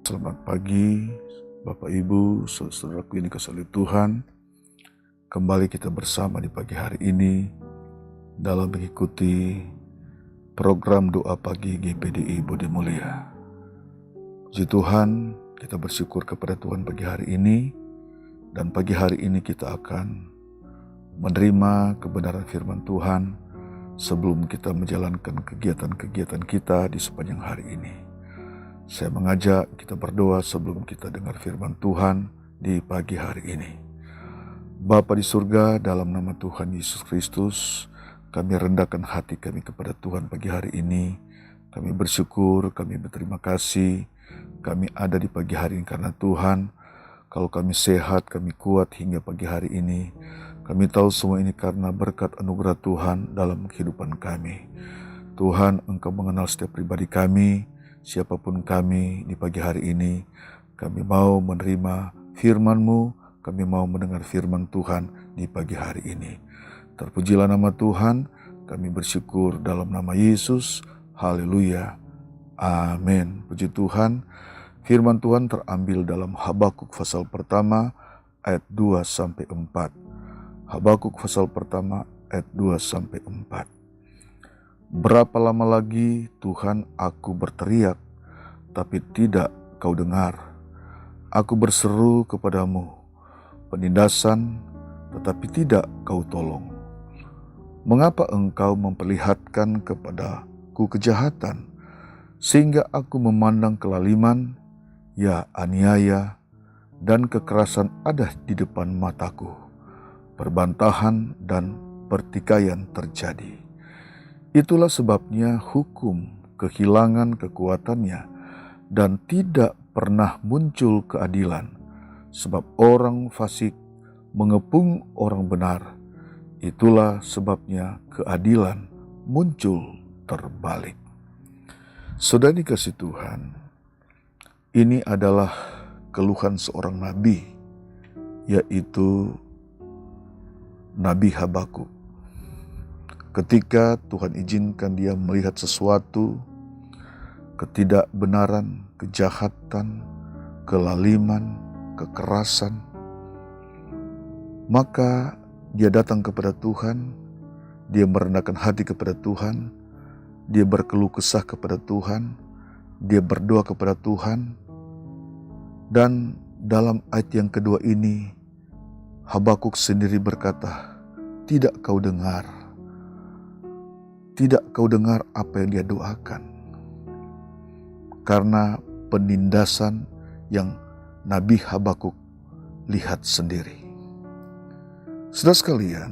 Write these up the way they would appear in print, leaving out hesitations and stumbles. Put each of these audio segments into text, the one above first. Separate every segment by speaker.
Speaker 1: Selamat pagi, Bapak Ibu, saudaraku ini kasih Tuhan. Kembali kita bersama di pagi hari ini dalam mengikuti program doa pagi GPDI Budi Mulia. Puji Tuhan, kita bersyukur kepada Tuhan pagi hari ini, dan pagi hari ini kita akan menerima kebenaran firman Tuhan sebelum kita menjalankan kegiatan-kegiatan kita di sepanjang hari ini. Saya mengajak kita berdoa sebelum kita dengar firman Tuhan di pagi hari ini. Bapa di surga, dalam nama Tuhan Yesus Kristus, kami rendahkan hati kami kepada Tuhan pagi hari ini. Kami bersyukur, kami berterima kasih, kami ada di pagi hari ini karena Tuhan. Kalau kami sehat, kami kuat hingga pagi hari ini. Kami tahu semua ini karena berkat anugerah Tuhan dalam kehidupan kami. Tuhan, Engkau mengenal setiap pribadi kami, siapapun kami di pagi hari ini. Kami mau menerima firman-Mu, kami mau mendengar firman Tuhan di pagi hari ini. Terpujilah nama Tuhan, kami bersyukur dalam nama Yesus. Haleluya. Amin. Puji Tuhan. Firman Tuhan terambil dalam Habakuk pasal pertama ayat 2-4. Habakuk pasal pertama ayat 2-4. Berapa lama lagi Tuhan aku berteriak, tapi tidak kau dengar. Aku berseru kepadamu, penindasan, tetapi tidak kau tolong. Mengapa engkau memperlihatkan kepadaku kejahatan, sehingga aku memandang kelaliman, ya aniaya, dan kekerasan ada di depan mataku. Perbantahan dan pertikaian terjadi. Itulah sebabnya hukum kehilangan kekuatannya dan tidak pernah muncul keadilan. Sebab orang fasik mengepung orang benar. Itulah sebabnya keadilan muncul terbalik. Saudara dikasih Tuhan, ini adalah keluhan seorang nabi, yaitu Nabi Habakuk. Ketika Tuhan izinkan dia melihat sesuatu, ketidakbenaran, kejahatan, kelaliman, kekerasan, maka dia datang kepada Tuhan, dia merendahkan hati kepada Tuhan, dia berkeluh kesah kepada Tuhan, dia berdoa kepada Tuhan. Dan dalam ayat yang kedua ini, Habakuk sendiri berkata, tidak kau dengar. Tidak kau dengar apa yang dia doakan. Karena penindasan yang Nabi Habakuk lihat sendiri. Saudara sekalian,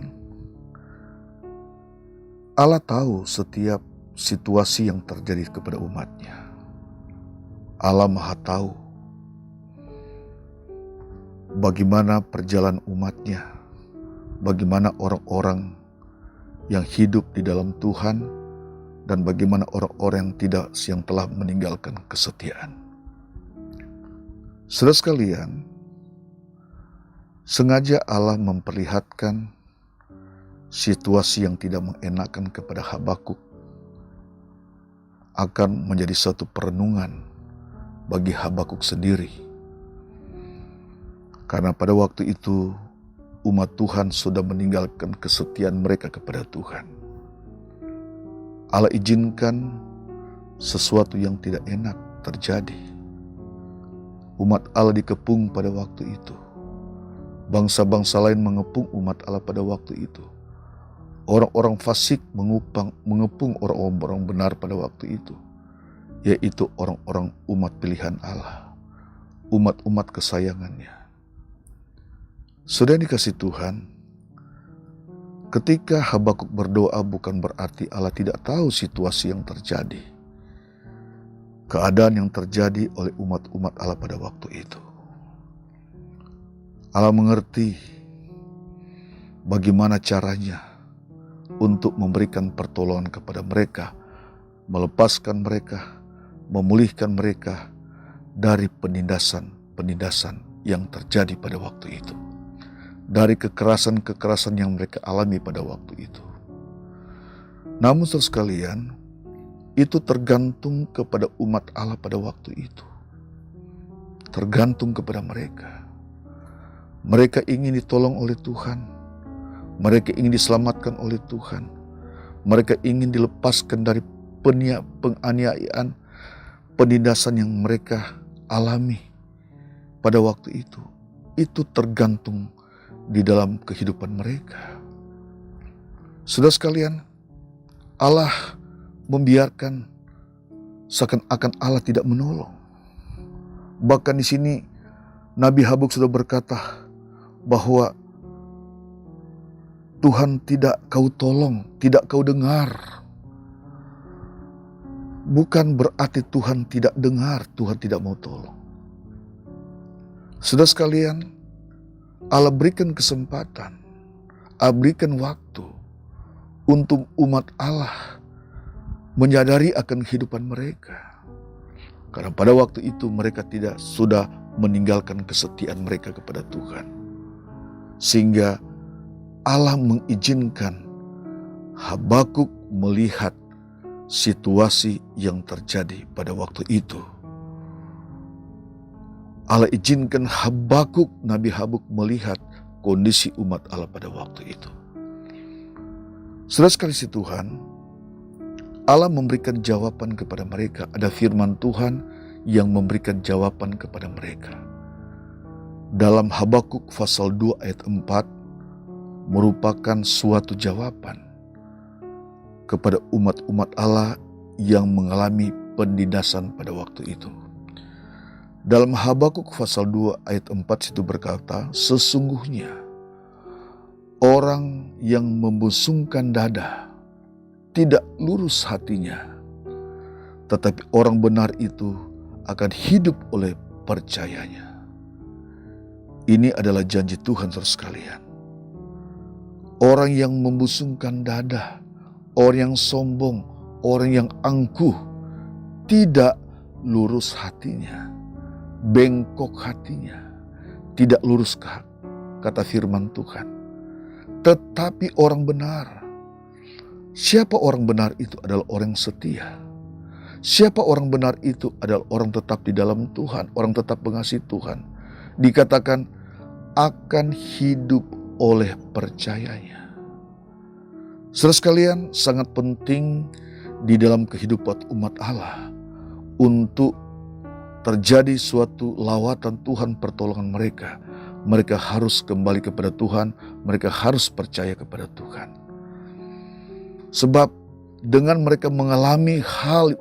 Speaker 1: Allah tahu setiap situasi yang terjadi kepada umatnya. Allah Maha tahu bagaimana perjalanan umatnya, bagaimana orang-orang yang hidup di dalam Tuhan, dan bagaimana orang-orang yang telah meninggalkan kesetiaan. Saudara sekalian, sengaja Allah memperlihatkan situasi yang tidak mengenakan kepada Habakuk akan menjadi satu perenungan bagi Habakuk sendiri. Karena pada waktu itu umat Tuhan sudah meninggalkan kesetiaan mereka kepada Tuhan. Allah izinkan sesuatu yang tidak enak terjadi. Umat Allah dikepung pada waktu itu. Bangsa-bangsa lain mengepung umat Allah pada waktu itu. Orang-orang fasik mengepung orang-orang benar pada waktu itu, yaitu orang-orang umat pilihan Allah, umat-umat kesayangannya. Saudara dikasih Tuhan, ketika Habakuk berdoa bukan berarti Allah tidak tahu situasi yang terjadi, keadaan yang terjadi oleh umat-umat Allah pada waktu itu. Allah mengerti bagaimana caranya untuk memberikan pertolongan kepada mereka, melepaskan mereka, memulihkan mereka dari penindasan yang terjadi pada waktu itu. Dari kekerasan-kekerasan yang mereka alami pada waktu itu. Namun saudara sekalian, itu tergantung kepada umat Allah pada waktu itu. tergantung kepada mereka. Mereka ingin ditolong oleh Tuhan. Mereka ingin diselamatkan oleh Tuhan. Mereka ingin dilepaskan dari penganiayaan, penindasan yang mereka alami pada waktu itu. Itu tergantung di dalam kehidupan mereka. Saudara sekalian, Allah membiarkan seakan-akan Allah tidak menolong. Bahkan di sini Nabi Habakuk sudah berkata bahwa Tuhan tidak kau tolong, tidak kau dengar. Bukan berarti Tuhan tidak dengar, Tuhan tidak mau tolong. Saudara sekalian, Allah berikan kesempatan, Allah berikan waktu untuk umat Allah menyadari akan kehidupan mereka. Karena pada waktu itu mereka sudah meninggalkan kesetiaan mereka kepada Tuhan. Sehingga Allah mengizinkan Habakuk melihat situasi yang terjadi pada waktu itu. Allah izinkan Nabi Habakuk melihat kondisi umat Allah pada waktu itu. Saudara sekalian Tuhan, Allah memberikan jawaban kepada mereka. Ada firman Tuhan yang memberikan jawaban kepada mereka. Dalam Habakuk pasal 2 ayat 4 merupakan suatu jawaban kepada umat-umat Allah yang mengalami penindasan pada waktu itu. Dalam Habakuk pasal 2 ayat 4 situ berkata, sesungguhnya orang yang membusungkan dada tidak lurus hatinya, tetapi orang benar itu akan hidup oleh percayanya. Ini adalah janji Tuhan saudara sekalian. Orang yang membusungkan dada, orang yang sombong, orang yang angkuh, tidak lurus hatinya, bengkok hatinya, tidak lurus kata firman Tuhan. Tetapi orang benar. Siapa orang benar itu adalah orang yang setia. Siapa orang benar itu adalah orang tetap di dalam Tuhan, orang tetap mengasihi Tuhan. Dikatakan akan hidup oleh percayanya. Saudara sekalian, sangat penting di dalam kehidupan umat Allah untuk terjadi suatu lawatan Tuhan pertolongan mereka. Mereka harus kembali kepada Tuhan, mereka harus percaya kepada Tuhan. Sebab dengan mereka mengalami hal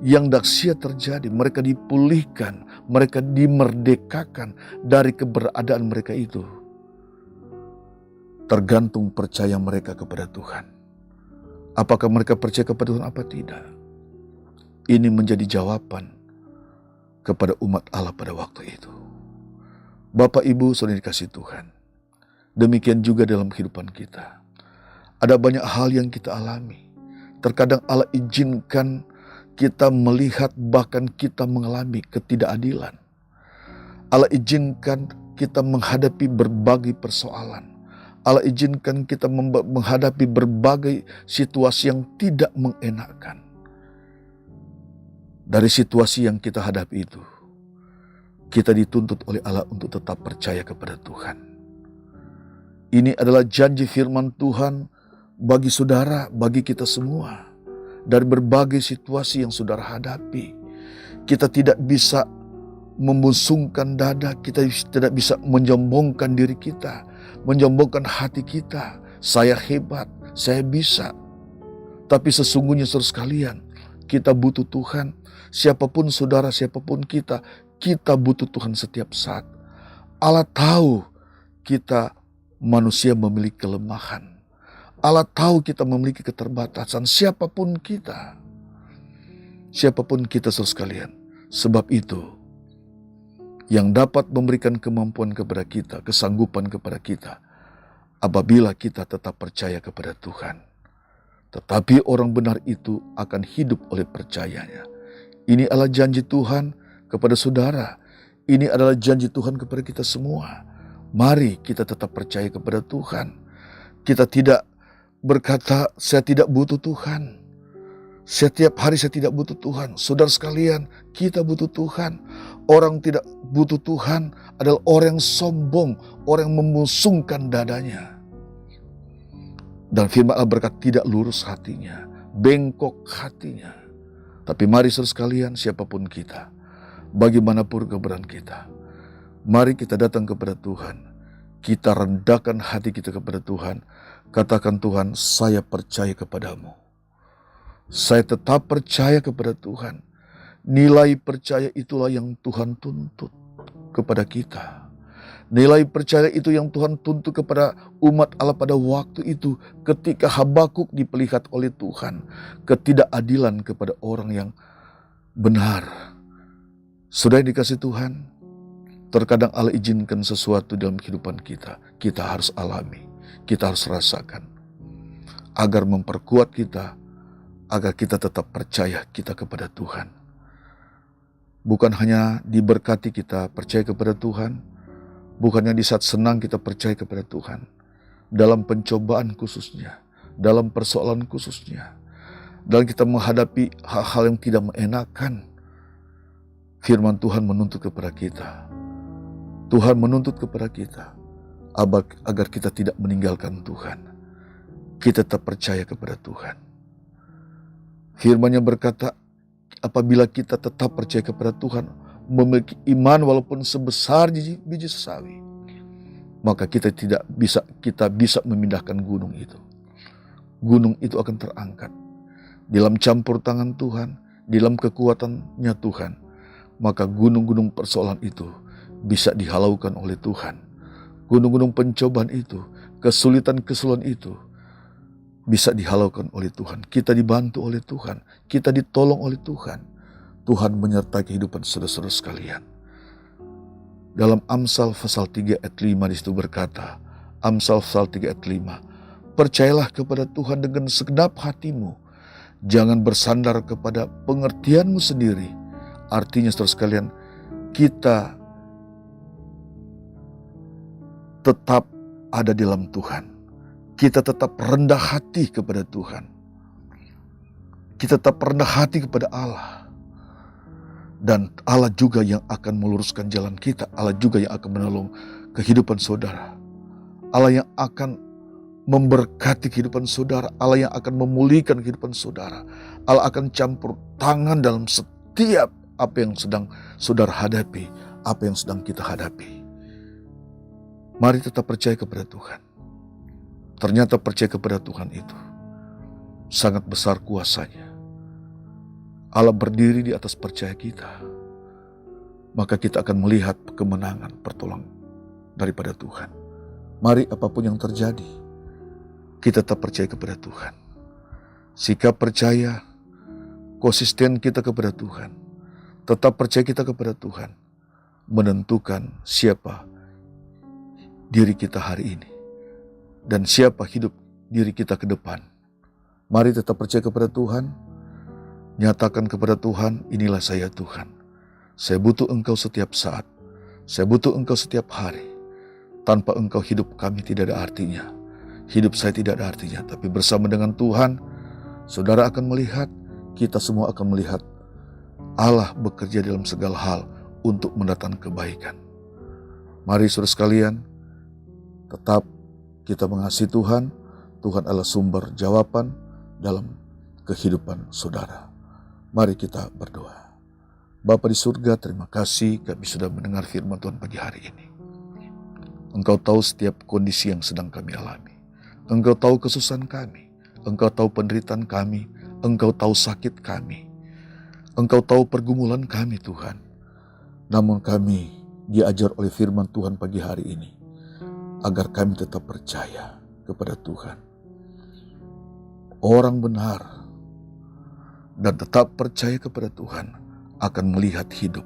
Speaker 1: yang dahsyat terjadi, mereka dipulihkan, mereka dimerdekakan dari keberadaan mereka itu. Tergantung percaya mereka kepada Tuhan. Apakah mereka percaya kepada Tuhan apa tidak? Ini menjadi jawaban kepada umat Allah pada waktu itu. Bapak Ibu saudara dikasihi Tuhan, demikian juga dalam kehidupan kita. Ada banyak hal yang kita alami. Terkadang Allah izinkan kita melihat, bahkan kita mengalami ketidakadilan. Allah izinkan kita menghadapi berbagai persoalan. Allah izinkan kita menghadapi berbagai situasi yang tidak mengenakkan. Dari situasi yang kita hadapi itu, kita dituntut oleh Allah untuk tetap percaya kepada Tuhan. Ini adalah janji firman Tuhan bagi saudara, bagi kita semua. Dari berbagai situasi yang saudara hadapi, kita tidak bisa membusungkan dada, kita tidak bisa menyombongkan diri kita, menyombongkan hati kita. Saya hebat, saya bisa. Tapi sesungguhnya saudara sekalian, kita butuh Tuhan. Siapapun saudara, siapapun kita butuh Tuhan setiap saat. Allah tahu kita manusia memiliki kelemahan. Allah tahu kita memiliki keterbatasan, siapapun kita saudara sekalian. Sebab itu, yang dapat memberikan kemampuan kepada kita, kesanggupan kepada kita, apabila kita tetap percaya kepada Tuhan. Tetapi orang benar itu akan hidup oleh percayanya. Ini adalah janji Tuhan kepada saudara. Ini adalah janji Tuhan kepada kita semua. Mari kita tetap percaya kepada Tuhan. Kita tidak berkata, saya tidak butuh Tuhan. Setiap hari saya tidak butuh Tuhan. Saudara sekalian, kita butuh Tuhan. Orang tidak butuh Tuhan adalah orang yang sombong, orang yang memusungkan dadanya. Dan firman Allah berkata tidak lurus hatinya, bengkok hatinya. Tapi mari saudara sekalian, siapapun kita, bagaimanapun keberadaan kita, mari kita datang kepada Tuhan. Kita rendahkan hati kita kepada Tuhan. Katakan, Tuhan, saya percaya kepadamu. Saya tetap percaya kepada Tuhan. Nilai percaya itulah yang Tuhan tuntut kepada kita. Nilai percaya itu yang Tuhan tuntut kepada umat Allah pada waktu itu ketika Habakuk diperlihat oleh Tuhan ketidakadilan kepada orang yang benar. Sudah dikasih Tuhan, terkadang Allah izinkan sesuatu dalam kehidupan kita. Kita harus alami, kita harus rasakan agar memperkuat kita, agar kita tetap percaya kita kepada Tuhan. Bukan hanya diberkati kita percaya kepada Tuhan, bukannya di saat senang kita percaya kepada Tuhan, dalam pencobaan khususnya, dalam persoalan khususnya, dalam kita menghadapi hal-hal yang tidak mengenakan, firman Tuhan menuntut kepada kita. Tuhan menuntut kepada kita agar kita tidak meninggalkan Tuhan. Kita tetap percaya kepada Tuhan. Firman-Nya berkata, apabila kita tetap percaya kepada Tuhan, memiliki iman walaupun sebesar biji sesawi, maka kita bisa memindahkan gunung itu. Gunung itu akan terangkat dalam campur tangan Tuhan, dalam kekuatannya Tuhan. Maka gunung-gunung persoalan itu bisa dihalaukan oleh Tuhan. Gunung-gunung pencobaan itu, kesulitan-kesulitan itu bisa dihalaukan oleh Tuhan. Kita dibantu oleh Tuhan. Kita ditolong oleh Tuhan. Tuhan menyertai kehidupan saudara-saudara sekalian. Dalam Amsal pasal 3 ayat 5 di situ berkata, Amsal pasal 3 ayat 5, percayalah kepada Tuhan dengan segenap hatimu. Jangan bersandar kepada pengertianmu sendiri. Artinya saudara sekalian, kita tetap ada di dalam Tuhan. Kita tetap rendah hati kepada Tuhan. Kita tetap rendah hati kepada Allah. Dan Allah juga yang akan meluruskan jalan kita. Allah juga yang akan menolong kehidupan saudara. Allah yang akan memberkati kehidupan saudara. Allah yang akan memulihkan kehidupan saudara. Allah akan campur tangan dalam setiap apa yang sedang saudara hadapi. Apa yang sedang kita hadapi. Mari tetap percaya kepada Tuhan. Ternyata percaya kepada Tuhan itu sangat besar kuasanya. Allah berdiri di atas percaya kita. Maka kita akan melihat kemenangan, pertolongan daripada Tuhan. Mari apapun yang terjadi, kita tetap percaya kepada Tuhan. Sikap percaya, konsisten kita kepada Tuhan, tetap percaya kita kepada Tuhan, menentukan siapa diri kita hari ini. Dan siapa hidup diri kita ke depan. Mari tetap percaya kepada Tuhan. Nyatakan kepada Tuhan, inilah saya Tuhan. Saya butuh Engkau setiap saat. Saya butuh Engkau setiap hari. Tanpa Engkau hidup kami tidak ada artinya. Hidup saya tidak ada artinya. Tapi bersama dengan Tuhan, saudara akan melihat, kita semua akan melihat Allah bekerja dalam segala hal untuk mendatangkan kebaikan. Mari saudara sekalian, tetap kita mengasihi Tuhan. Tuhan adalah sumber jawaban dalam kehidupan saudara. Mari kita berdoa. Bapa di surga, terima kasih kami sudah mendengar firman Tuhan pagi hari ini. Engkau tahu setiap kondisi yang sedang kami alami. Engkau tahu kesusahan kami. Engkau tahu penderitaan kami. Engkau tahu sakit kami. Engkau tahu pergumulan kami Tuhan. Namun kami diajar oleh firman Tuhan pagi hari ini, agar kami tetap percaya kepada Tuhan. Orang benar dan tetap percaya kepada Tuhan akan melihat hidup,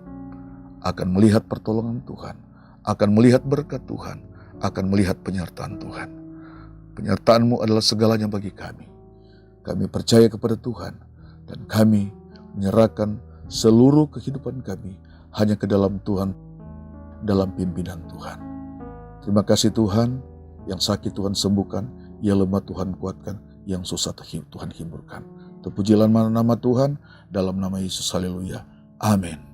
Speaker 1: akan melihat pertolongan Tuhan, akan melihat berkat Tuhan, akan melihat penyertaan Tuhan. Penyertaan-Mu adalah segalanya bagi kami. Kami percaya kepada Tuhan dan kami menyerahkan seluruh kehidupan kami hanya ke dalam Tuhan, dalam pimpinan Tuhan. Terima kasih Tuhan, yang sakit Tuhan sembuhkan, yang lemah Tuhan kuatkan, yang susah Tuhan hiburkan. Terpujilah nama Tuhan, dalam nama Yesus, haleluya. Amin.